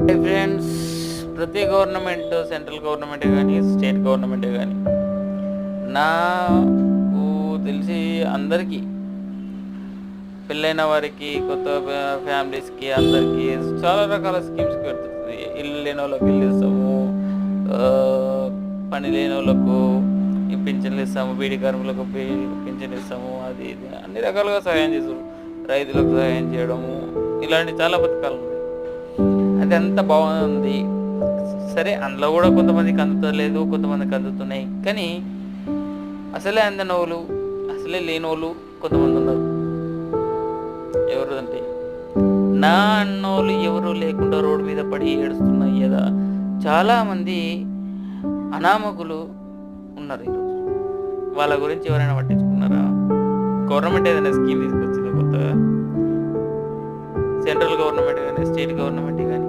Hi friends, ప్రతి government, central గవర్నమెంటే కానీ స్టేట్ గవర్నమెంటే కానీ నాకు తెలిసి అందరికీ పెళ్ళైన వారికి, కొత్త ఫ్యామిలీస్కి, అందరికీ చాలా రకాల స్కీమ్స్ పెడుతుంది. ఇల్లు లేని వాళ్ళకి ఇల్లు ఇస్తాము, పని లేని వాళ్ళకు పింఛన్లు ఇస్తాము, బీడీ కార్మికులకు పింఛన్ ఇస్తాము, అది ఇది అన్ని రకాలుగా సహాయం చేస్తారు. రైతులకు సహాయం చేయడము, ఇలాంటి చాలా పథకాలు ఉన్నాయి. అది అంత బాగుంది. సరే, అందులో కూడా కొంతమందికి అందుతలేదు, కొంతమందికి అందుతున్నాయి. కానీ అసలే అందనోళ్ళు, అసలే లేనోళ్ళు కొంతమంది ఉన్నారు. ఎవరు అంటే నా అన్నోళ్ళు ఎవరు లేకుండా రోడ్డు మీద పడి ఏడుస్తున్నాయి కదా. చాలామంది అనామకులు ఉన్నారు ఈరోజు. వాళ్ళ గురించి ఎవరైనా పట్టించుకున్నారా? గవర్నమెంట్ ఏదైనా స్కీమ్ తీసుకొచ్చింది కొత్తగా? సెంట్రల్ గవర్నమెంట్ కానీ స్టేట్ గవర్నమెంట్ కానీ